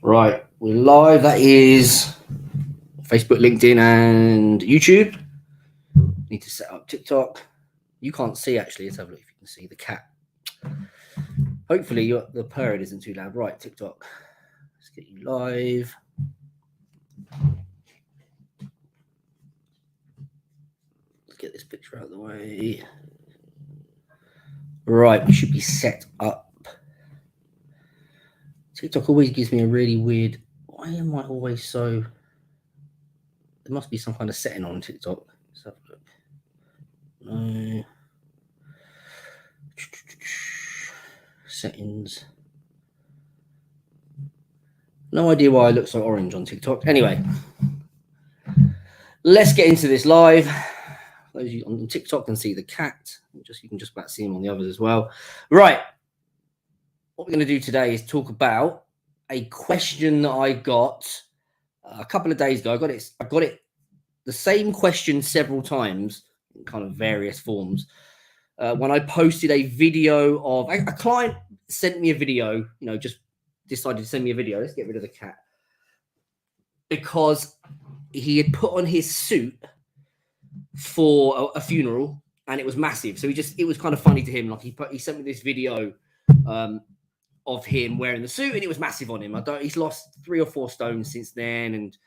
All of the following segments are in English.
Right, we're live. That is Facebook, LinkedIn, and YouTube. Need to set up TikTok. You can't see actually. Let's have a look if you can see the cat. Hopefully, the purring isn't too loud. Right, TikTok. Let's get you live. Let's get this picture out of the way. Right, we should be set up. TikTok always gives me a really weird. Why am I always so? There must be some kind of setting on TikTok. Let's have a look. No. Settings. No idea why I look so orange on TikTok. Anyway, let's get into this live. Those of you on TikTok can see the cat. You can just about see him on the others as well. Right. What we're going to do today is talk about a question that I got a couple of days ago. I got it the same question several times in kind of various forms. When I posted a video of a client sent me a video, just decided to send me a video. Let's get rid of the cat. Because he had put on his suit for a funeral and it was massive. So it was kind of funny to him. Like he sent me this video of him wearing the suit and it was massive on him. He's lost 3 or 4 stone since then. And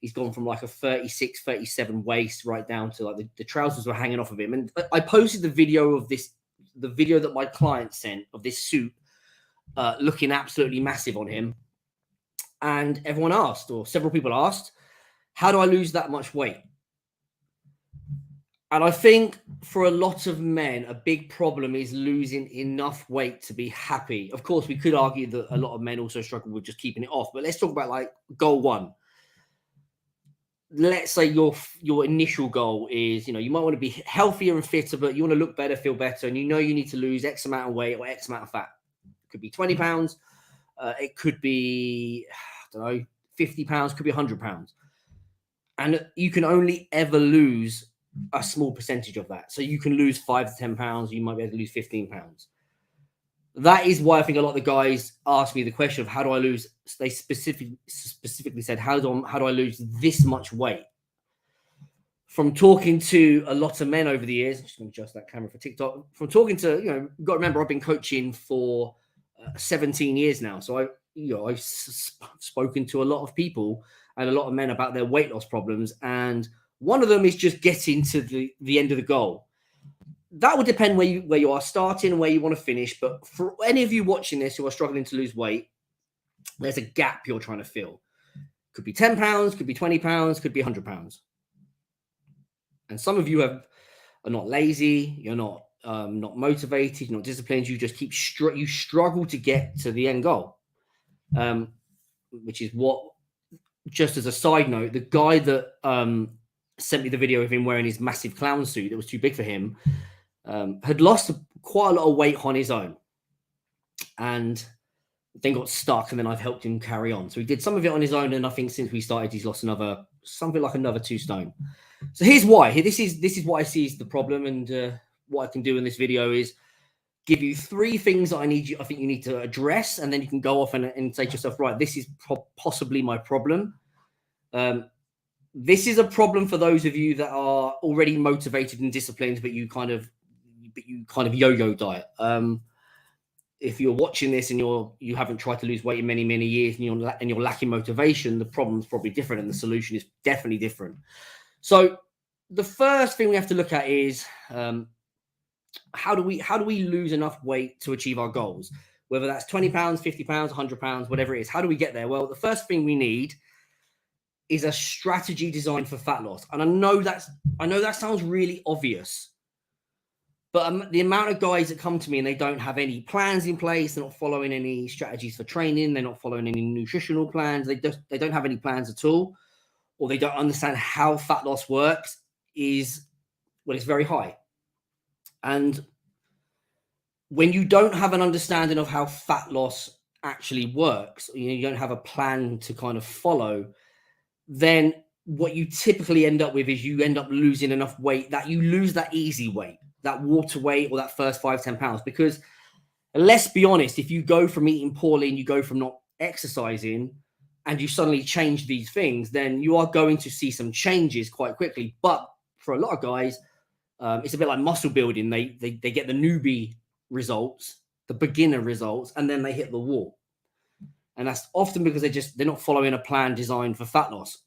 he's gone from like a 36, 37 waist right down to like the trousers were hanging off of him. And I posted the video that my client sent of this suit looking absolutely massive on him. And everyone asked, or several people asked, how do I lose that much weight? And I think for a lot of men, a big problem is losing enough weight to be happy. Of course, we could argue that a lot of men also struggle with just keeping it off. But let's talk about like goal 1. Let's say your initial goal is, you might want to be healthier and fitter, but you want to look better, feel better. And you need to lose X amount of weight or X amount of fat. It could be 20 pounds. It could be, I don't know, 50 pounds, could be 100 pounds. And you can only ever lose a small percentage of that. So you can lose 5 to 10 pounds. You might be able to lose 15 pounds. That is why I think a lot of the guys ask me the question of how do I lose? They specifically said, how do I lose this much weight? From talking to a lot of men over the years, I'm just going to adjust that camera for TikTok. From talking to, you've got to remember, I've been coaching for 17 years now. So I've spoken to a lot of people and a lot of men about their weight loss problems. And one of them is just getting to the end of the goal. That would depend where you are starting and where you want to finish. But for any of you watching this who are struggling to lose weight, there's a gap you're trying to fill. Could be 10 pounds, could be 20 pounds, could be 100 pounds. And some of you are not lazy, you're not motivated, you're not disciplined. You just you struggle to get to the end goal, which is what. Just as a side note, the guy that sent me the video of him wearing his massive clown suit that was too big for him had lost quite a lot of weight on his own and then got stuck, and then I've helped him carry on. So he did some of it on his own, and I think since we started, he's lost something like another 2 stone. So here's why. This is what I see is the problem, and what I can do in this video is give you 3 things that I think you need to address, and then you can go off and say to yourself, right, this is possibly my problem. This is a problem for those of you that are already motivated and disciplined, but you kind of yo-yo diet. If you're watching this and you haven't tried to lose weight in many, many years, and you're lacking motivation, the problem's probably different, and the solution is definitely different. So the first thing we have to look at is how do we lose enough weight to achieve our goals? Whether that's 20 pounds, 50 pounds, 100 pounds, whatever it is. How do we get there? Well, the first thing we need is a strategy designed for fat loss. And I know that sounds really obvious, but the amount of guys that come to me and they don't have any plans in place, they're not following any strategies for training, they're not following any nutritional plans, they don't have any plans at all, or they don't understand how fat loss works, it's very high. And when you don't have an understanding of how fat loss actually works, you don't have a plan to kind of follow, then what you typically end up with is you end up losing enough weight that you lose that easy weight, that water weight, or that first 5-10 pounds. Because let's be honest, if you go from eating poorly and you go from not exercising and you suddenly change these things, then you are going to see some changes quite quickly. But for a lot of guys, it's a bit like muscle building. They get the newbie results, the beginner results, and then they hit the wall. And that's often because they're not following a plan designed for fat loss.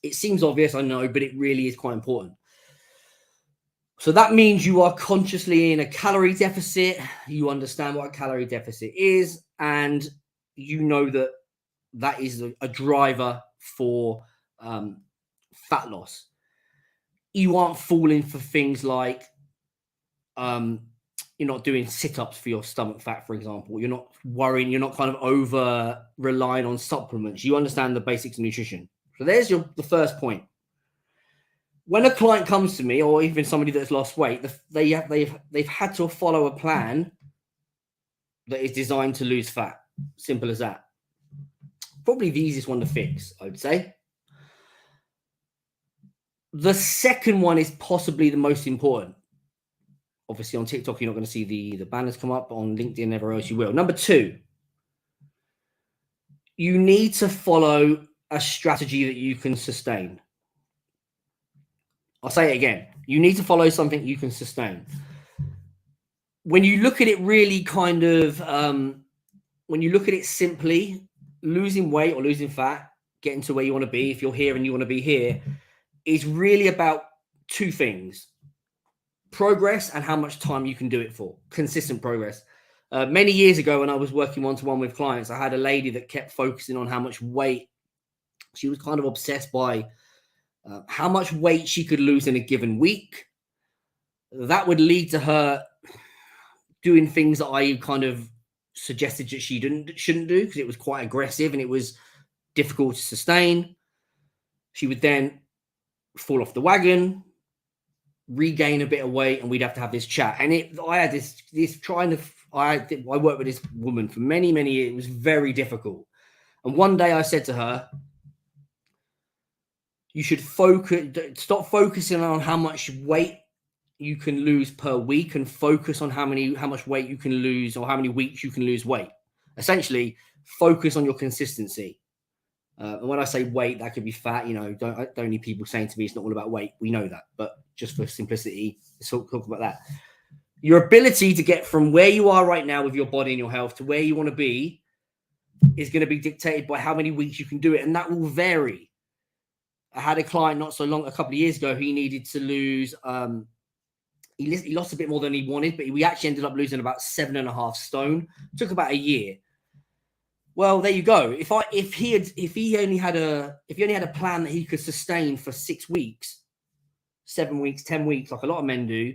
It seems obvious, I know, but it really is quite important. So that means you are consciously in a calorie deficit. You understand what a calorie deficit is, and you know that that is a driver for fat loss. You aren't falling for things like you're not doing sit-ups for your stomach fat, for example. You're not worrying, you're not kind of over relying on supplements. You understand the basics of nutrition. So there's the first point. When a client comes to me, or even somebody that's lost weight, they've had to follow a plan that is designed to lose fat. Simple as that. Probably the easiest one to fix, I would say. The second one is possibly the most important. Obviously, on TikTok, you're not going to see the banners come up. On LinkedIn, everywhere else you will. Number 2, you need to follow a strategy that you can sustain. I'll say it again. You need to follow something you can sustain. When you look at it really kind of, when you look at it simply, losing weight or losing fat, getting to where you want to be, if you're here and you want to be here, is really about 2 things. Progress and how much time you can do it for. Consistent progress. Many years ago, when I was working one-to-one with clients, I had a lady that kept focusing on how much weight. She was kind of obsessed by how much weight she could lose in a given week. That would lead to her doing things that I kind of suggested that she shouldn't do, because it was quite aggressive and it was difficult to sustain. She would then fall off the wagon, regain a bit of weight, and we'd have to have this chat. And I had this I worked with this woman for many years. It was very difficult. And one day I said to her, you should stop focusing on how much weight you can lose per week and focus on how much weight you can lose, or how many weeks you can lose weight. Essentially, focus on your consistency. And when I say weight, that could be fat. Don't need people saying to me it's not all about weight. We know that, but just for simplicity, let's talk about that. Your ability to get from where you are right now with your body and your health to where you want to be is going to be dictated by how many weeks you can do it, and that will vary. I had a client a couple of years ago. He needed to lose. He lost a bit more than he wanted, but we actually ended up losing about 7.5 stone. It took about a year. Well, there you go. If he only had a plan that he could sustain for 6 weeks, 7 weeks, 10 weeks, like a lot of men do,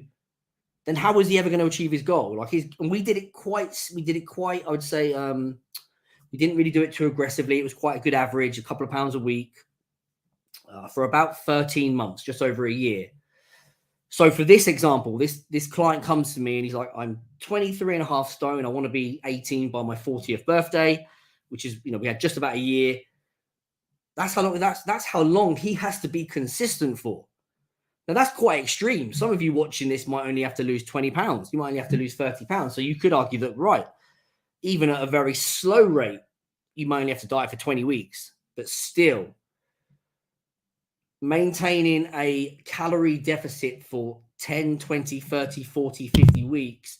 then how was he ever going to achieve his goal? And we did it quite. I would say we didn't really do it too aggressively. It was quite a good average, a couple of pounds a week, for about 13 months, just over a year. So for this example, this client comes to me and he's like, I'm 23.5 stone. I want to be 18 by my 40th birthday, which is, we had just about a year. That's how long he has to be consistent for. Now that's quite extreme. Some of you watching this might only have to lose 20 pounds. You might only have to lose 30 pounds. So you could argue that, right, even at a very slow rate, you might only have to diet for 20 weeks, but still, maintaining a calorie deficit for 10, 20, 30, 40, 50 weeks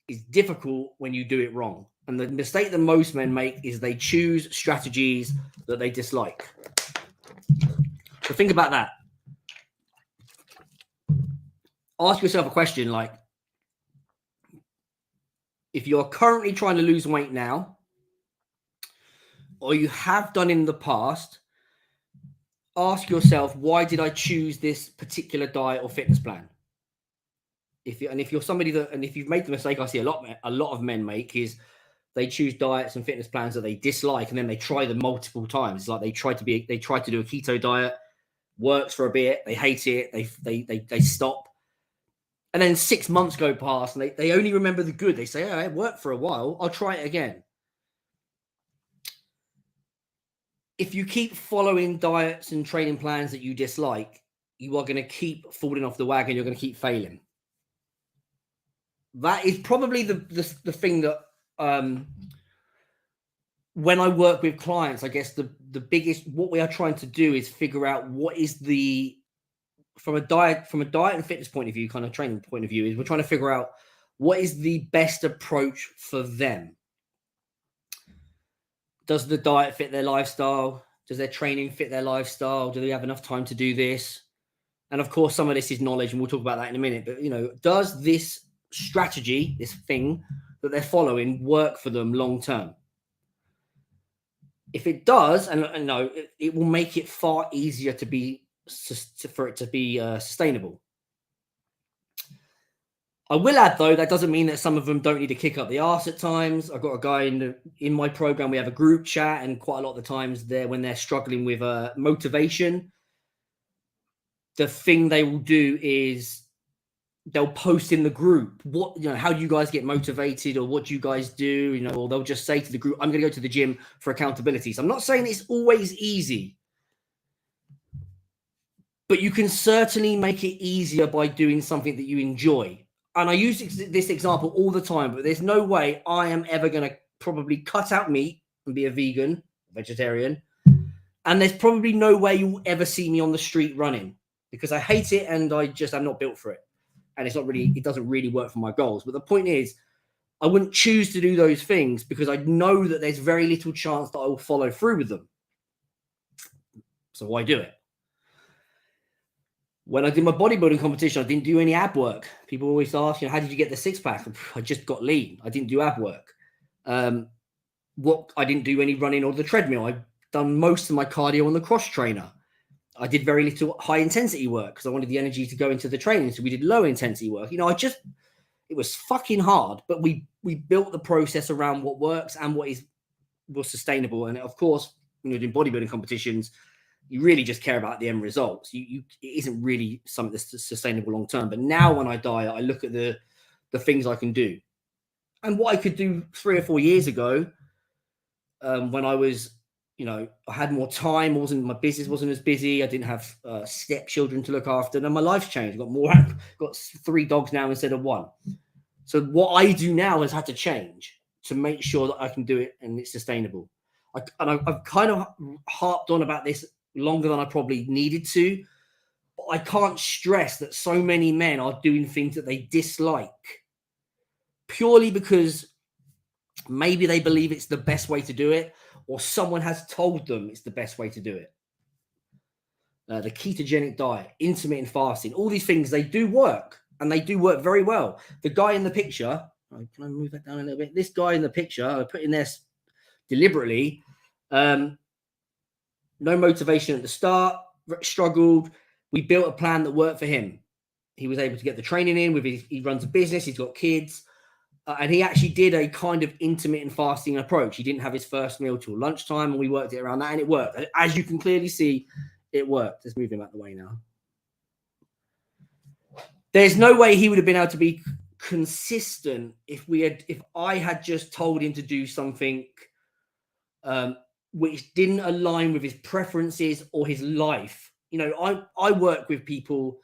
is difficult when you do it wrong. And the mistake that most men make is they choose strategies that they dislike. So think about that. Ask yourself a question like, if you're currently trying to lose weight now, or you have done in the past, ask yourself, why did I choose this particular diet or fitness plan? If you're somebody if you've made the mistake I see a lot of men make, is they choose diets and fitness plans that they dislike, and then they try them multiple times. It's like they try to do a keto diet, works for a bit, they hate it, they stop, and then 6 months go past and they only remember the good. They say, oh, it worked for a while, I'll try it again. If you keep following diets and training plans that you dislike, you are going to keep falling off the wagon. You're going to keep failing. That is probably the thing that when I work with clients, I guess the biggest, what we are trying to do is figure out what is the, from a diet and fitness point of view, kind of training point of view, is we're trying to figure out what is the best approach for them. Does the diet fit their lifestyle? Does their training fit their lifestyle? Do they have enough time to do this? And of course, some of this is knowledge, and we'll talk about that in a minute. But, you know, does this strategy, this thing that they're following, work for them long term? If it does, and no, it will make it far easier to be sustainable. I will add, though, that doesn't mean that some of them don't need to kick up the arse at times. I've got a guy in my program. We have a group chat, and quite a lot of the times when they're struggling with motivation, the thing they will do is they'll post in the group, how do you guys get motivated, or what do you guys do, or they'll just say to the group, I'm going to go to the gym for accountability. So I'm not saying it's always easy, but you can certainly make it easier by doing something that you enjoy. And I use this example all the time, but there's no way I am ever going to probably cut out meat and be a vegetarian. And there's probably no way you'll ever see me on the street running, because I hate it and I'm not built for it. And it doesn't really work for my goals. But the point is, I wouldn't choose to do those things because I know that there's very little chance that I will follow through with them. So why do it? When I did my bodybuilding competition, I didn't do any ab work. People always ask, how did you get the six pack? I just got lean. I didn't do ab work. I didn't do any running or the treadmill. I've done most of my cardio on the cross trainer. I did very little high intensity work because I wanted the energy to go into the training. So we did low intensity work. It was fucking hard, but we built the process around what works and what was sustainable. And of course, when you're doing bodybuilding competitions, you really just care about the end results. It isn't really something that's sustainable long term. But now when I diet, I look at the things I can do. And what I could do 3 or 4 years ago, when I was, I had more time, my business wasn't as busy. I didn't have stepchildren to look after. And my life's changed. Got 3 dogs now instead of 1. So what I do now has had to change to make sure that I can do it and it's sustainable. I've kind of harped on about this longer than I probably needed to, but I can't stress that so many men are doing things that they dislike purely because maybe they believe it's the best way to do it, or someone has told them it's the best way to do it. The ketogenic diet, intermittent fasting, all these things, they do work, and they do work very well. The guy in the picture, can I move that down a little bit? This guy in the picture, I put in there deliberately, no motivation at the start, struggled. We built a plan that worked for him. He was able to get the training in he runs a business, he's got kids, and he actually did a kind of intermittent fasting approach. He didn't have his first meal till lunchtime, and we worked it around that, and it worked. As you can clearly see, it worked. Let's move him out the way now. There's no way he would have been able to be consistent if I had just told him to do something which didn't align with his preferences or his life. I work with people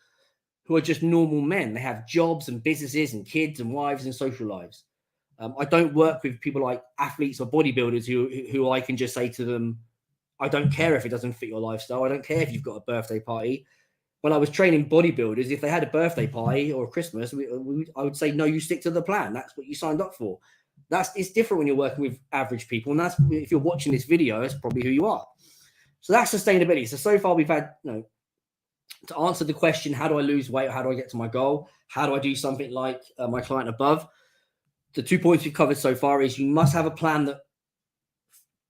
who are just normal men. They have jobs and businesses and kids and wives and social lives. I don't work with people like athletes or bodybuilders who I can just say to them, I don't care if it doesn't fit your lifestyle. I don't care if you've got a birthday party. When I was training bodybuilders, if they had a birthday party or a Christmas, I would say, no, you stick to the plan. That's what you signed up for. It's different when you're working with average people. And if you're watching this video, that's probably who you are. So that's sustainability. So far we've had, to answer the question, how do I lose weight? Or how do I get to my goal? How do I do something like my client above? The 2 points we've covered so far is you must have a plan that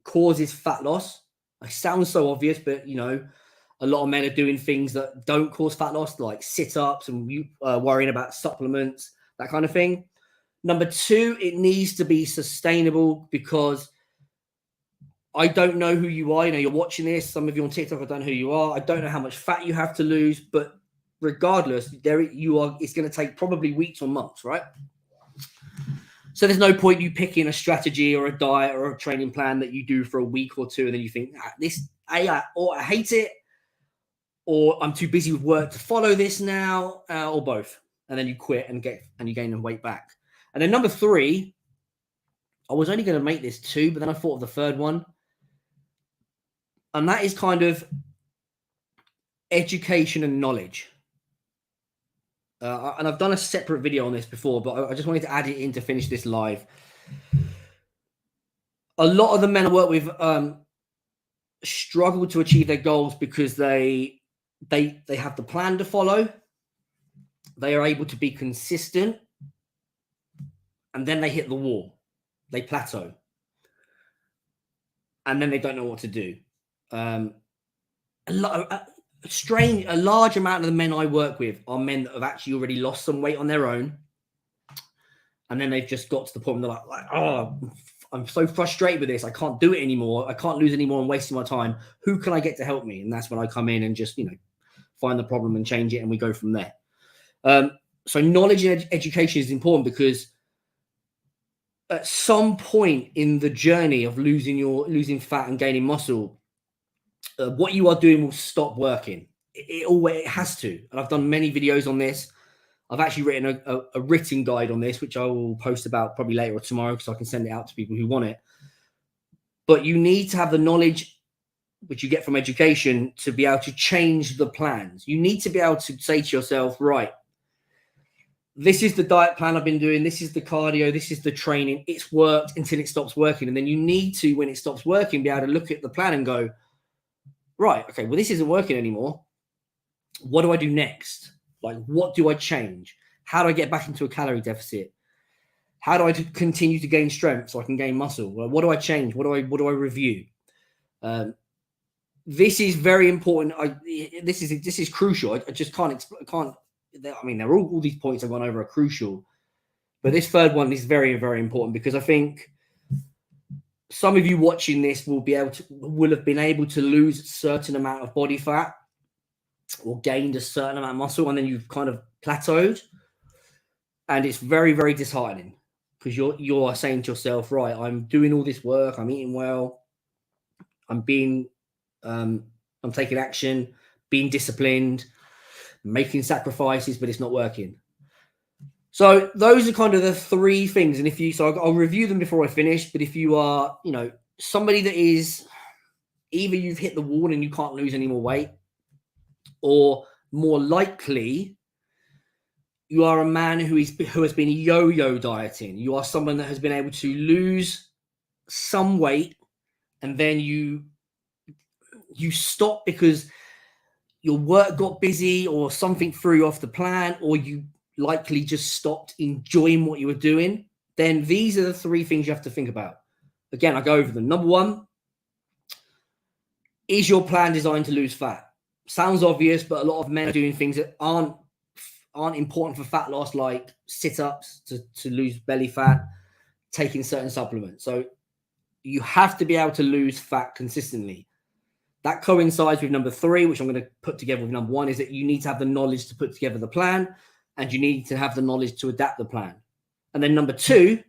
causes fat loss. It sounds so obvious, but a lot of men are doing things that don't cause fat loss, like sit-ups and worrying about supplements, that kind of thing. Number 2, it needs to be sustainable, because I don't know who you are. You're watching this. Some of you on TikTok, I don't know who you are. I don't know how much fat you have to lose, but regardless, it's going to take probably weeks or months, right? So there's no point you picking a strategy or a diet or a training plan that you do for a week or 2, and then you think, or I hate it, or I'm too busy with work to follow this now, or both. And then you quit and you gain the weight back. And then number 3, I was only going to make this 2, but then I thought of the third one. And that is kind of education and knowledge. And I've done a separate video on this before, but I just wanted to add it in to finish this live. A lot of the men I work with struggle to achieve their goals because they have the plan to follow. They are able to be consistent, and then they hit the wall. They plateau, and then they don't know what to do. A large amount of the men I work with are men that have actually already lost some weight on their own, and then they've just got to the point where they're like, oh, I'm so frustrated with this. I can't do it anymore. I can't lose anymore. I'm wasting my time. Who can I get to help me? And that's when I come in and just, find the problem and change it, and we go from there. So knowledge and education is important, because at some point in the journey of losing fat and gaining muscle, what you are doing will stop working. It has to. And I've done many videos on this. I've actually written a written guide on this, which I will post about probably later or tomorrow, because I can send it out to people who want it. But you need to have the knowledge which you get from education to be able to change the plans. You need to be able to say to yourself, right, this is the diet plan I've been doing. This is the cardio. This is the training. It's worked until it stops working. And then you need to, when it stops working, be able to look at the plan and go, right, okay, well, this isn't working anymore. What do I do next? Like, what do I change? How do I get back into a calorie deficit? How do I continue to gain strength so I can gain muscle? Well, what do I change? What do I review? This is very important. This is crucial. I just can't. I mean, they're all these points I've gone over are crucial, but this third one is very, very important, because I think some of you watching this will have been able to lose a certain amount of body fat or gained a certain amount of muscle, and then you've kind of plateaued, and it's very, very disheartening, because you're saying to yourself, right, I'm doing all this work, I'm eating well, I'm taking action, being disciplined, making sacrifices, but it's not working. So those are kind of the 3 things. And I'll review them before I finish. But if you are, somebody that is either you've hit the wall and you can't lose any more weight, or more likely you are a man who has been yo-yo dieting. You are someone that has been able to lose some weight, and then you stop because your work got busy or something threw you off the plan, or you likely just stopped enjoying what you were doing. Then these are the 3 things you have to think about. Again, I go over them. Number 1, is your plan designed to lose fat? Sounds obvious, but a lot of men are doing things that aren't important for fat loss, like sit-ups to lose belly fat, taking certain supplements. So you have to be able to lose fat consistently. That coincides with number 3, which I'm going to put together with number 1, is that you need to have the knowledge to put together the plan, and you need to have the knowledge to adapt the plan. And then number 2,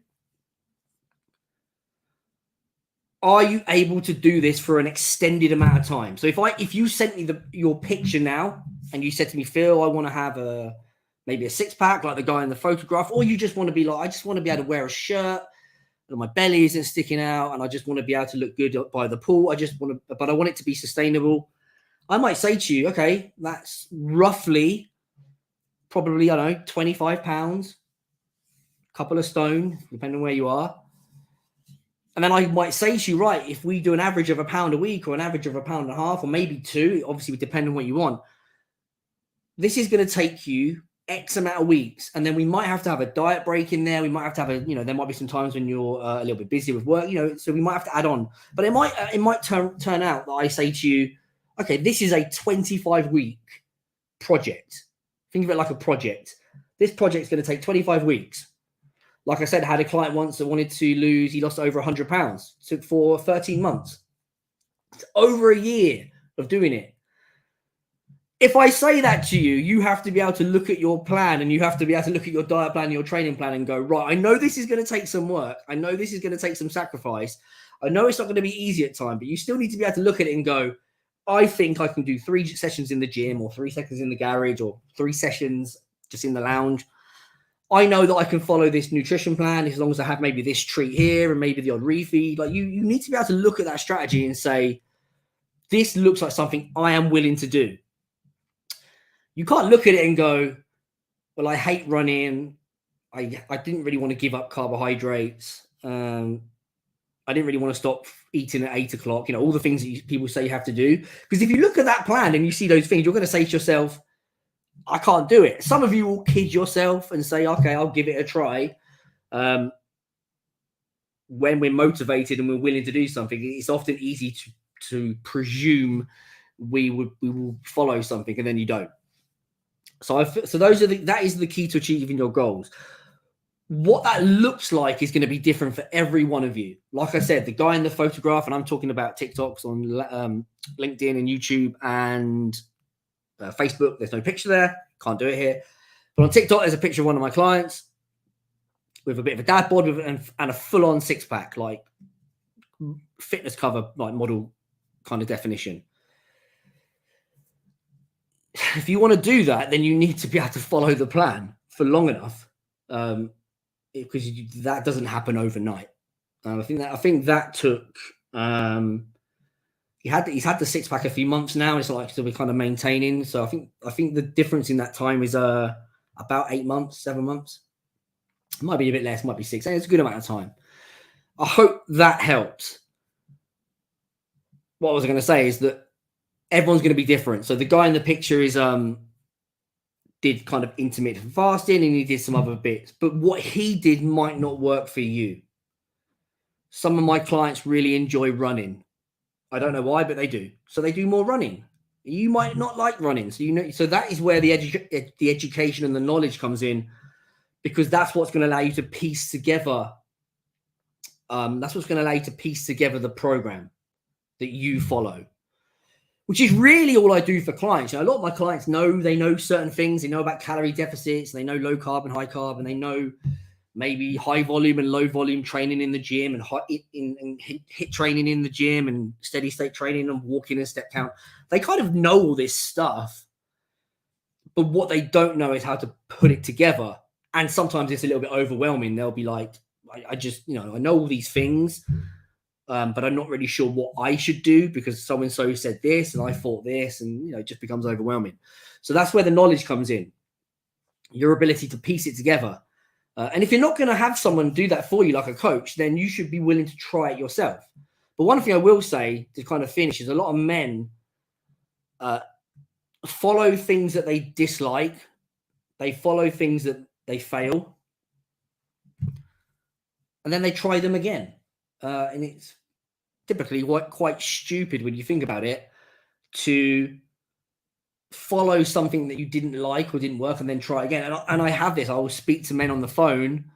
are you able to do this for an extended amount of time? So if you sent me your picture now, and you said to me, Phil, I want to have maybe a 6-pack like the guy in the photograph, or you just want to be like, I just want to be able to wear a shirt, and my belly isn't sticking out, and I just want to be able to look good by the pool. But I want it to be sustainable. I might say to you, okay, that's roughly probably, 25 pounds, a couple of stone, depending on where you are. And then I might say to you, right, if we do an average of £1 a week, or an average of £1.50, or maybe 2, obviously it would depend on what you want. This is going to take you X amount of weeks, and then we might have to have a diet break in there. We might have to have there might be some times when you're a little bit busy with work, so we might have to add on. But it might turn out that I say to you, okay, this is a 25-week project. Think of it like a project. This project is going to take 25 weeks. Like I said, I had a client once that wanted to lose. He lost over 100 pounds. Took for 13 months. It's over a year of doing it. If I say that to you, you have to be able to look at your plan, and you have to be able to look at your diet plan, your training plan, and go, right, I know this is going to take some work. I know this is going to take some sacrifice. I know it's not going to be easy at times, but you still need to be able to look at it and go, I think I can do 3 sessions in the gym, or 3 sessions in the garage, or 3 sessions just in the lounge. I know that I can follow this nutrition plan as long as I have maybe this treat here and maybe the odd refeed. Like you need to be able to look at that strategy and say, this looks like something I am willing to do. You can't look at it and go, well, I hate running. I didn't really want to give up carbohydrates. I didn't really want to stop eating at 8 o'clock. You know, all the things that people say you have to do. Because if you look at that plan and you see those things, you're going to say to yourself, I can't do it. Some of you will kid yourself and say, okay, I'll give it a try. When we're motivated and we're willing to do something, it's often easy to presume we will follow something and then you don't. So that is the key to achieving your goals. What that looks like is going to be different for every one of you. Like I said, the guy in the photograph, and I'm talking about TikToks on LinkedIn and YouTube and Facebook. There's no picture there. Can't do it here. But on TikTok, there's a picture of one of my clients with a bit of a dad bod and a full-on six-pack, like fitness cover, like model kind of definition. If you want to do that, then you need to be able to follow the plan for long enough, because that doesn't happen overnight. I think that took. He's had the six-pack a few months now. It's like still be kind of maintaining. So I think the difference in that time is about 8 months, 7 months. It might be a bit less, might be 6. It's a good amount of time. I hope that helps. What I was going to say is that everyone's going to be different. So the guy in the picture is did kind of intermittent fasting and he did some other bits. But what he did might not work for you. Some of my clients really enjoy running. I don't know why, but they do. So they do more running. You might not like running. So that is where the education and the knowledge comes in, because that's what's going to allow you to piece together. That's what's going to allow you to piece together the program that you follow, which is really all I do for clients. You know, a lot of my clients know certain things. They know about calorie deficits. They know low carb and high carb, and they know maybe high volume and low volume training in the gym and hit training in the gym and steady state training and walking and step count. They kind of know all this stuff, but what they don't know is how to put it together. And sometimes it's a little bit overwhelming. They'll be like, I just, I know all these things, but I'm not really sure what I should do because so-and-so said this and I thought this, and, it just becomes overwhelming. So that's where the knowledge comes in, your ability to piece it together. And if you're not going to have someone do that for you, like a coach, then you should be willing to try it yourself. But one thing I will say to kind of finish is a lot of men follow things that they dislike. They follow things that they fail. And then they try them again. And it's typically quite stupid when you think about it to follow something that you didn't like or didn't work and then try again. And I have this. I will speak to men on the phone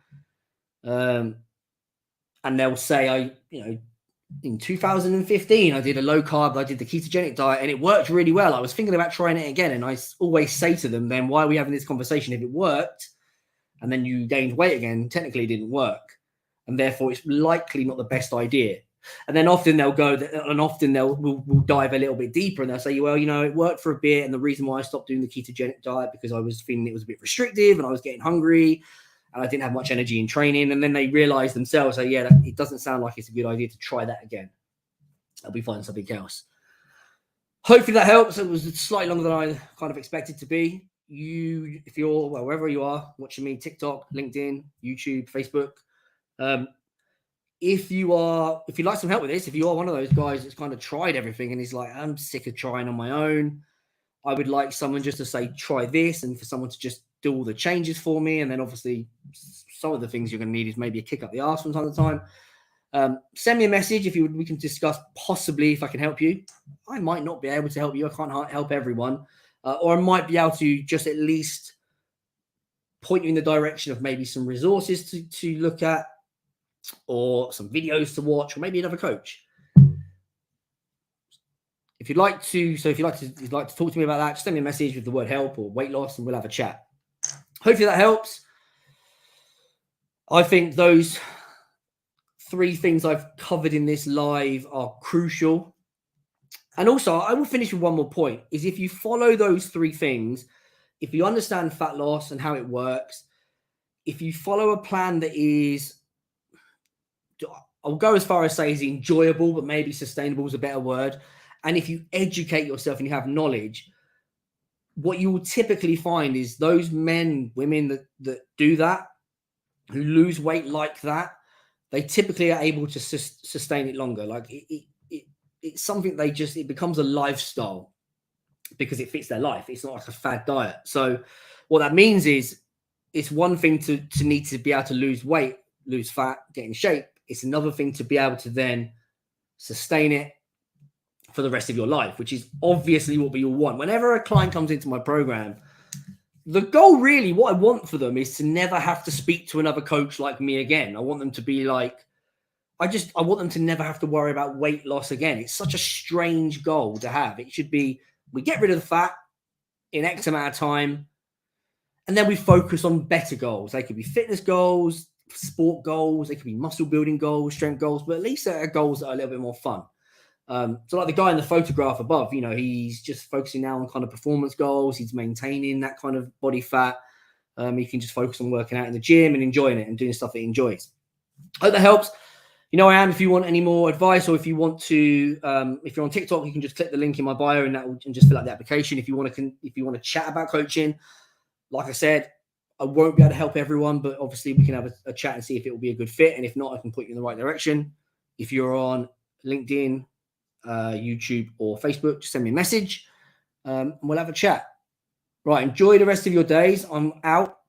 and they'll say, in 2015, I did a low carb, I did the ketogenic diet and it worked really well. I was thinking about trying it again. And I always say to them, then why are we having this conversation? If it worked and then you gained weight again, technically it didn't work. And therefore it's likely not the best idea. And then often they'll go, and often we'll dive a little bit deeper and they'll say, well, it worked for a bit. And the reason why I stopped doing the ketogenic diet because I was feeling it was a bit restrictive and I was getting hungry and I didn't have much energy in training. And then they realize themselves, it doesn't sound like it's a good idea to try that again. I'll be finding something else. Hopefully that helps. It was slightly longer than I kind of expected to be. If you're, wherever you are watching me, TikTok, LinkedIn, YouTube, Facebook, if you'd like some help with this, if you are one of those guys that's kind of tried everything and is like, I'm sick of trying on my own, I would like someone just to say, try this, and for someone to just do all the changes for me. And then obviously some of the things you're going to need is maybe a kick up the arse from time to time. Send me a message we can discuss possibly if I can help you. I might not be able to help you. I can't help everyone. Or I might be able to just at least point you in the direction of maybe some resources to look at, or some videos to watch, or maybe another coach. If you'd like to talk to me about that, just send me a message with the word help or weight loss and we'll have a chat. Hopefully that helps. I think those 3 things I've covered in this live are crucial. And also I will finish with one more point, is if you follow those 3 things, if you understand fat loss and how it works, if you follow a plan that is, I'll go as far as say is enjoyable, but maybe sustainable is a better word. And if you educate yourself and you have knowledge, what you will typically find is those men, women that do that, who lose weight like that, they typically are able to sustain it longer. Like it's something it becomes a lifestyle because it fits their life. It's not like a fad diet. So what that means is it's one thing to need to be able to lose weight, lose fat, get in shape. It's another thing to be able to then sustain it for the rest of your life, which is obviously what we all want. Whenever a client comes into my program, the goal really, what I want for them is to never have to speak to another coach like me again. I want them to be like, I want them to never have to worry about weight loss again. It's such a strange goal to have. It should be, we get rid of the fat in X amount of time, and then we focus on better goals. They could be fitness goals, sport goals, they could be muscle building goals, strength goals, but at least they're goals that are a little bit more fun. So like the guy in the photograph above, he's just focusing now on kind of performance goals. He's maintaining that kind of body fat. He can just focus on working out in the gym and enjoying it and doing stuff that he enjoys. I hope that helps. I am. If you want any more advice, or if you want to, if you're on TikTok, you can just click the link in my bio and just fill out the application. If you want to chat about coaching, like I said, I won't be able to help everyone, but obviously we can have a chat and see if it will be a good fit. And if not, I can put you in the right direction. If you're on LinkedIn, YouTube, or Facebook, just send me a message and we'll have a chat. Right. Enjoy the rest of your days. I'm out.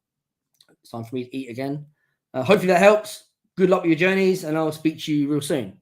It's time for me to eat again. Hopefully that helps. Good luck with your journeys, and I'll speak to you real soon.